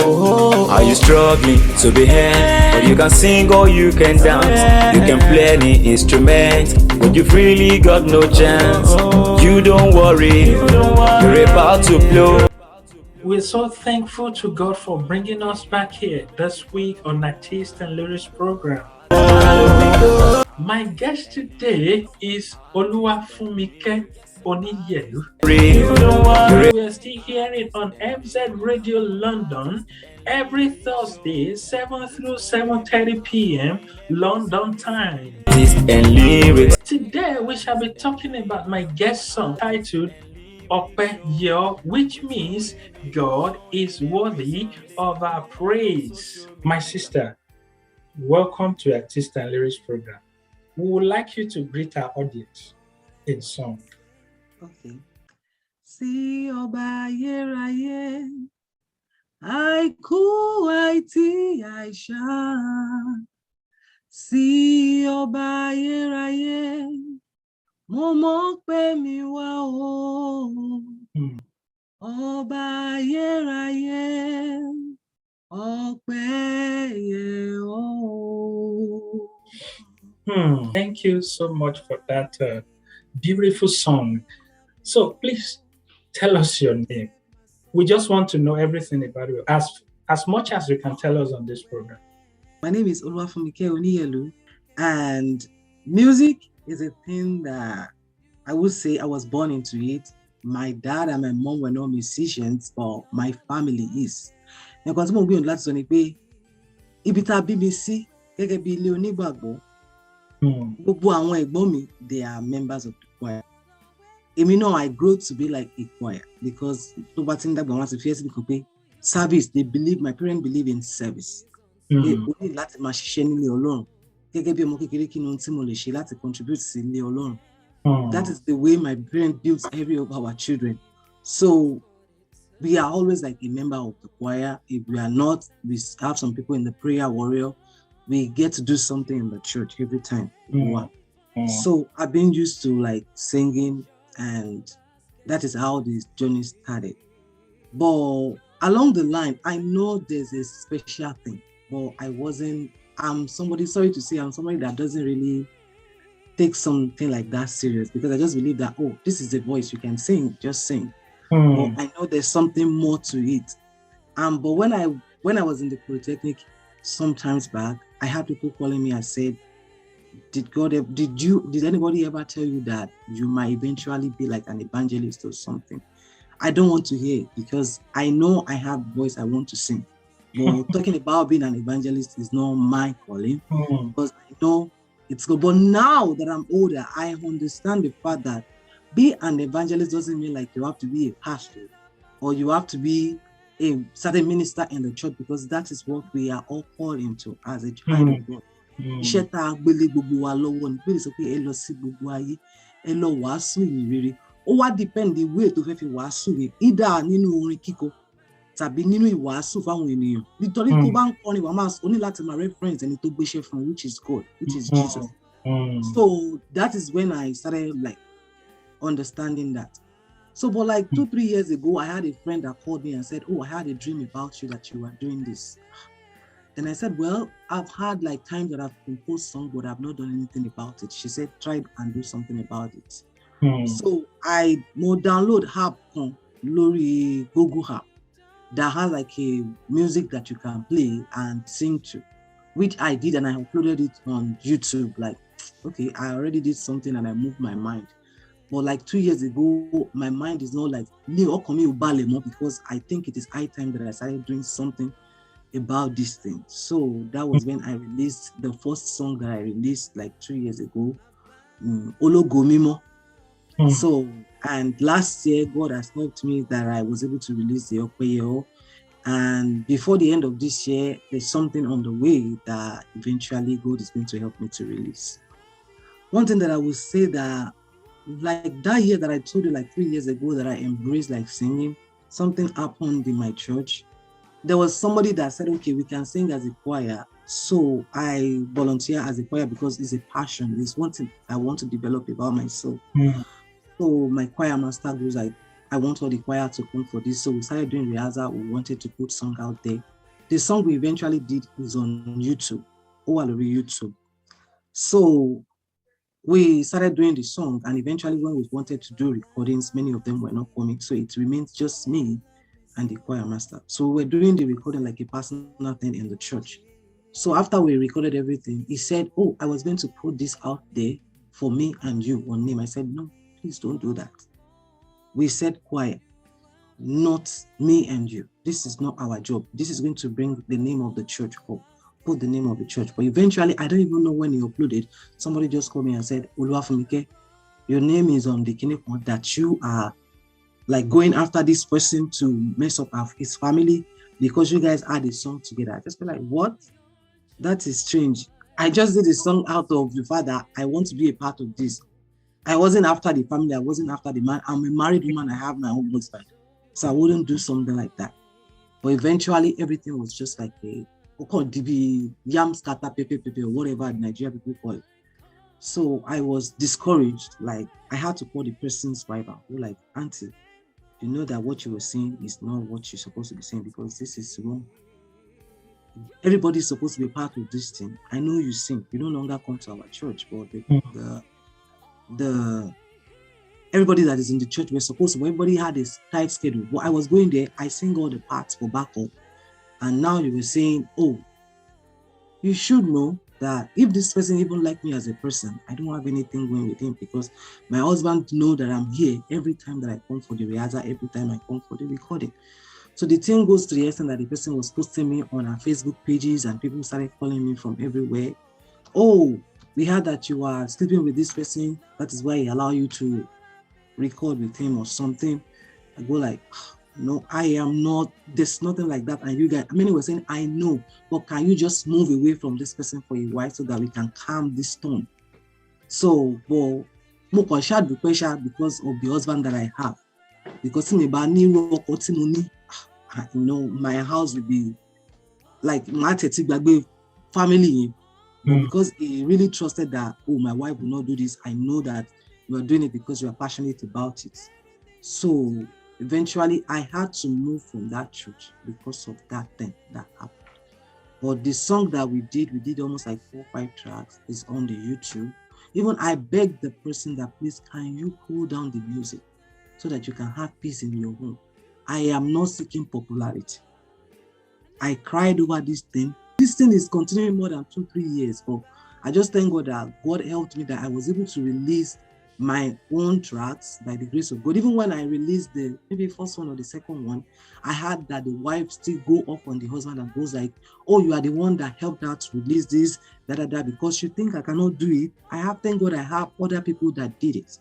Are you struggling to be heard? But you can sing or you can dance. You can play any instrument, but you've really got no chance. You don't worry, you're about to blow. We're so thankful to God for bringing us back here this week on Artist and Lyrics program. My guest today is Oluwafunmike Oniyelu. We are still hearing on MZ Radio London every Thursday, 7 through 7:30 p.m. London time. And lyrics. Today we shall be talking about my guest song titled Ope Yo, which means God is worthy of our praise. My sister, welcome to Artist and Lyrics program. We would like you to greet our audience in song. Okay. Sí ọba ayérayé, àìkú àìtí àìṣá. Sí ọba ayérayé, mo mọ̀ pé mi wá o. Ọba ayérayé, ọpẹ́ yẹ o. Thank you so much for that beautiful song. So please tell us your name. We just want to know everything about you, as much as you can tell us on this program. My name is Oluwafunmike Oniyelu, and music is a thing that I would say I was born into it. My dad and my mom were not musicians, but my family is. Nǹkan tí mo gbìyànjú láti sọ ni pé ibi tá a bí mi sí gẹ́gẹ́ bí ilé onígbàgbọ́, gbogbo àwọn ẹ̀gbọ́n mi, they are members of the choir. Èmi náà, I grow to be like a choir because tó bá ti ń dàgbà wọn láti fi ẹ́ síbi kan pé service, my parents believe in service. Pé o ní láti máa ṣiṣẹ́ nílé Ọlọ́run gẹ́gẹ́ bí ọmọ kékeré kí ni ohun tí mo lè ṣe láti contribute sí ilé Ọlọ́run. That is the way my parents built every of our children. So we are always like a member of the choir. If we are not, we have some people in the prayer warrior. We get to do something in the church every time. So I've been used to like singing, and that is how this journey started. But along the line, I know there's a special thing, but I'm somebody that doesn't really take something like that serious, because I just believe that, oh, this is the voice, you can sing, just sing. But I know there's something more to it. But when I was in the Polytechnic sometimes back, I had people calling me and said, did anybody ever tell you that you might eventually be like an evangelist or something? I don't want to hear it, because I know I have voice, I want to sing. But talking about being an evangelist is not my calling, because I know it's good. But now that I'm older, I understand the fact that being an evangelist doesn't mean like you have to be a pastor or you have to be a certain minister in the church, because that is what we are all called into as a child of God. Iṣẹ́ tá a gbélé gbogbo wa lọ́wọ́ ni pé sọ pé ẹ lọ sí gbogbo ayé, ẹ lọ wàásù ìyìn rere. Ó wá depend the way tó fẹ́ fi wàásù rẹ̀, either nínú orin kíkọ tàbí nínú ìwàásù fáwọn ènìyàn. Nítorí tó bá ń kọrin wàá máa ní láti máa reference ẹni tó gbéṣẹ́ fún, which is God, which is Jesus. So that is when I started like understanding that. So but like 2-3 years ago, I had a friend that called me and said, oh, I had a dream about you that you were doing this. And I said, well, I've had like times that I've composed songs, but I've not done anything about it. She said, try and do something about it. So I download app on Lori Google app that has like a music that you can play and sing to, which I did, and I uploaded it on YouTube. Like, okay, I already did something and I moved my mind. But like 2 years ago, my mind is not like, because I think it is high time that I started doing something about this thing. So that was when I released the first song that I released like 2 years ago, Ologomimo. So, and last year, God has helped me that I was able to release the Okweo. And before the end of this year, there's something on the way that eventually God is going to help me to release. One thing that I will say that, like that year that I told you like 3 years ago that I embraced like singing, something happened in my church. There was somebody that said, okay, we can sing as a choir. So I volunteer as a choir because it's a passion. It's one thing I want to develop about myself. So my choir master goes like, I want all the choir to come for this. So we started doing rehearsal. We wanted to put song out there. The song we eventually did is on YouTube, Oluwafunmike YouTube. So we started doing the song, and eventually when we wanted to do recordings, many of them were not coming. So it remains just me and the choir master. So we're doing the recording like a personal thing in the church. So after we recorded everything, he said, oh, I was going to put this out there for me and you on name. I said, no, please don't do that. We said choir, not me and you. This is not our job. This is going to bring the name of the church up. Put the name of the church. But eventually, I don't even know when he uploaded, somebody just called me and said, Oluwafunmike, your name is on the Kineko that you are like going after this person to mess up his family because you guys had a song together. I just feel like, what? That is strange. I just did a song out of the fact that I want to be a part of this. I wasn't after the family. I wasn't after the man. I'm a married woman. I have my own husband. So I wouldn't do something like that. But eventually, everything was just like a DB, yam scatter, pepe, or whatever Nigeria people call it. So I was discouraged. Like, I had to call the person's Bible. Like, auntie, you know that what you were saying is not what you're supposed to be saying because this is wrong. Everybody's supposed to be part of this thing. I know you sing. You no longer come to our church, but the everybody that is in the church, we're supposed to, everybody had a tight schedule. But I was going there, I sing all the parts for backup. And now you were saying, oh, you should know that if this person even like me as a person, I don't have anything going with him because my husband know that I'm here every time that I come for the rehearsal, every time I come for the recording. So the thing goes to the extent that the person was posting me on our Facebook pages and people started calling me from everywhere. Oh, we heard that you are sleeping with this person. That is why he allow you to record with him or something. I go like, no, I am not. There's nothing like that. And you guys, many were saying, I know, but can you just move away from this person for a while so that we can calm this storm? So, but more shad because of the husband that I have. Because my house will be like my family. But because he really trusted that, oh, my wife will not do this. I know that you are doing it because you are passionate about it. So eventually, I had to move from that church because of that thing that happened. But the song that we did almost like 4 or 5 tracks, is on the YouTube. Even I begged the person that, please, can you cool down the music so that you can have peace in your home? I am not seeking popularity. I cried over this thing. This thing is continuing more than 2-3 years, but I just thank God that God helped me that I was able to release my own tracks by the grace of God. Even when I released the maybe first one or the second one, I had that the wife still go off on the husband and goes like, oh, you are the one that helped out to release this, because you think I cannot do it. Thank God I have other people that did it,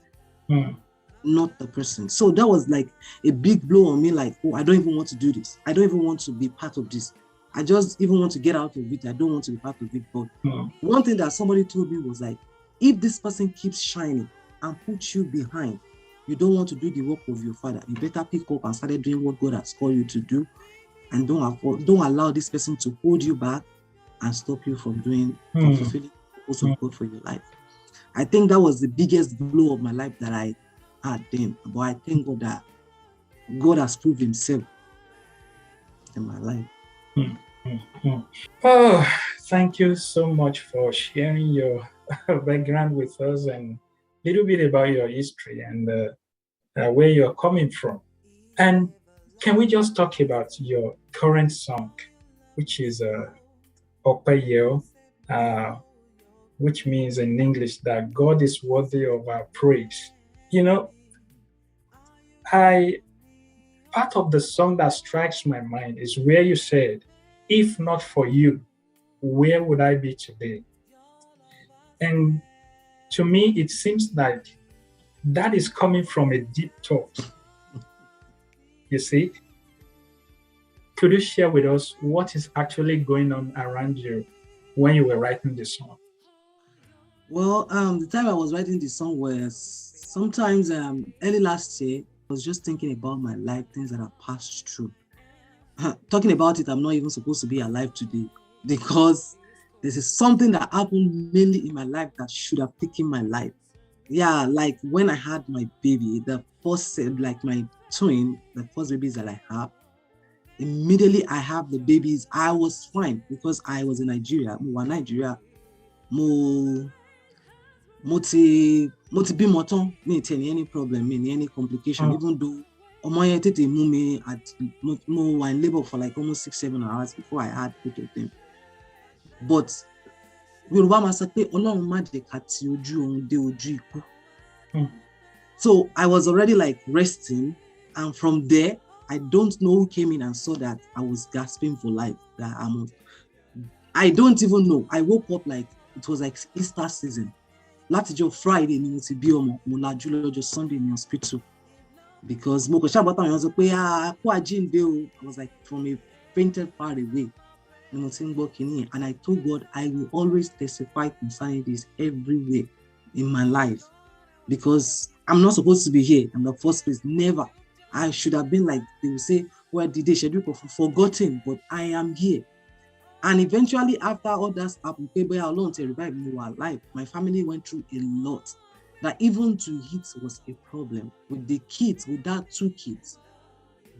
not the person. So that was like a big blow on me, like, oh, I don't even want to do this. I don't even want to be part of this. I just even want to get out of it. I don't want to be part of it. But one thing that somebody told me was like, if this person keeps shining and puts you behind, you don't want to do the work of your father. You better pick up and start doing what God has called you to do, and don't allow this person to hold you back and stop you from doing from fulfilling the purpose of God for your life. I think that was the biggest blow of my life that I had then. But I thank God that God has proved Himself in my life. Oh, thank you so much for sharing your background with us and a little bit about your history and where you're coming from. And can we just talk about your current song, which is Oniyelu, which means in English that God is worthy of our praise. You know, part of the song that strikes my mind is where you said, if not for you, where would I be today? And to me, it seems like that is coming from a deep thought. You see? Could you share with us what is actually going on around you when you were writing this song? Well, the time I was writing the song was sometimes early last year. I was just thinking about my life, things that I passed through. Talking about it, I'm not even supposed to be alive today because this is something that happened mainly in my life that should have taken my life. yeah, like when I had my baby, the first, like my twin, the first babies that I have, immediately I have the babies. I was fine because I was in Nigeria. Mo mo ti bímọ tán, mi ì any problem, mi ní any complication, even though ọmọ yẹn tètè mú mi at mo wà in labour for like almost 6-7 hours before I had both of them. But Yorùbá máa sọ pé Ọlọ́run má jẹ́ ká ti ojú oorun dé ojú ikú. So I was already like resting, and from there I don't know who came in and saw that I was gasping for life, that I don't even know. I woke up like it was like Easter season. Látijọ́ Friday ni mo ti bí ọmọ, mo lajú lọ́jọ́ Sunday in hospital because mo kò ṣàbọ̀ táwọn èèyàn sọ pé kó àjíǹde o. I was like from a fainted far away ni mo ti ń gbọ́ kínní yẹn, and I told God I will always testify concerning this everywhere in my life because I'm not supposed to be here in the first place. Never. I should have been like, they will say, well, did they schedule for forgotten? But I am here. And eventually, after all that happened, alone to revive me while alive, my family went through a lot. That even to eat was a problem with the kids, with that 2 kids.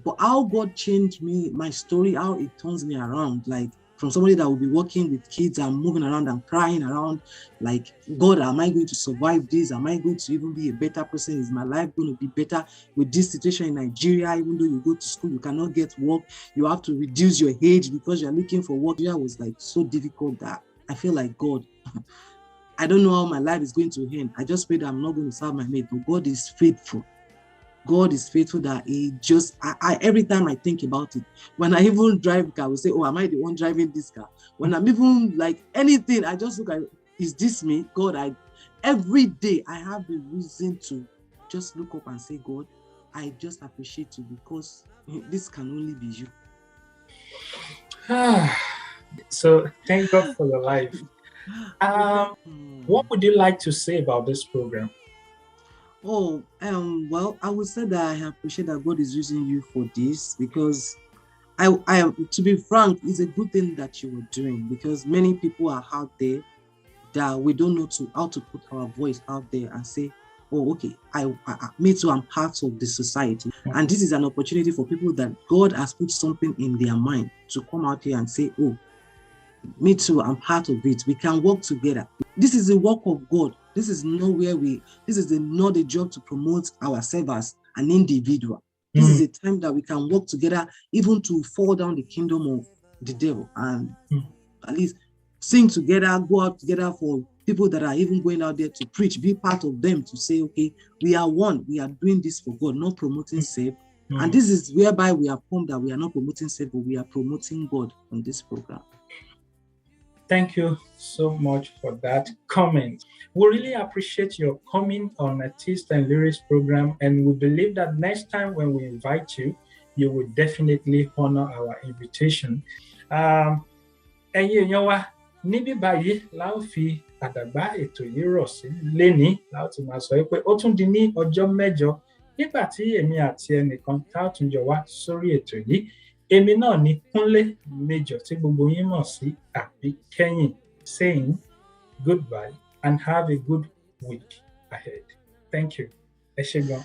But how God changed me, my story, how it turns me around, like from somebody that will be working with kids and moving around and crying around, like, God, am I going to survive this? Am I going to even be a better person? Is my life going to be better with this situation in Nigeria? Even though you go to school, you cannot get work. You have to reduce your age because you're looking for work. It was like so difficult that I feel like, God, I don't know how my life is going to end. I just pray that I'm not going to serve my mate, but God is faithful. God is faithful that He just, I every time I think about it, when I even drive car, I will say, oh, am I the one driving this car? When I'm even like anything, I just look at, is this me? God, every day I have a reason to just look up and say, God, I just appreciate you because this can only be you. So thank God for your life. What would you like to say about this program? Oh, well, I would say that I appreciate that God is using you for this because to be frank, it's a good thing that you are doing because many people are out there that we don't know how to put our voice out there and say, oh, okay, me too, I'm part of the society. And this is an opportunity for people that God has put something in their mind to come out here and say, oh, me too, I'm part of it. We can work together. This is the work of God. This is not a job to promote ourselves as an individual. This is a time that we can work together even to fall down the kingdom of the devil and at least sing together, go out together for people that are even going out there to preach, be part of them to say, okay, we are one. We are doing this for God, not promoting self. And this is whereby we have come that we are not promoting self, but we are promoting God on this program. Thank you so much for that comment. We really appreciate your coming on Artist and Lyrics program, and we believe that next time when we invite you, you will definitely honor our invitation. Ẹ̀yin èèyàn wa, níbí báyìí la ó fi àdàgbà ètò yìí rọ̀ sí lénìí la ó ti máa sọ pé ó tún di ní ọjọ́ mẹ́jọ nígbà tí èmi àti ẹnìkan tá ó tún jọ wá sórí ètò yìí. Èmi náà ni Kúnlé Major tí gbogbo yín mọ̀ sí Àbíkẹ́yìn, saying goodbye and have a good week ahead. Thank you. Ẹ ṣé gan.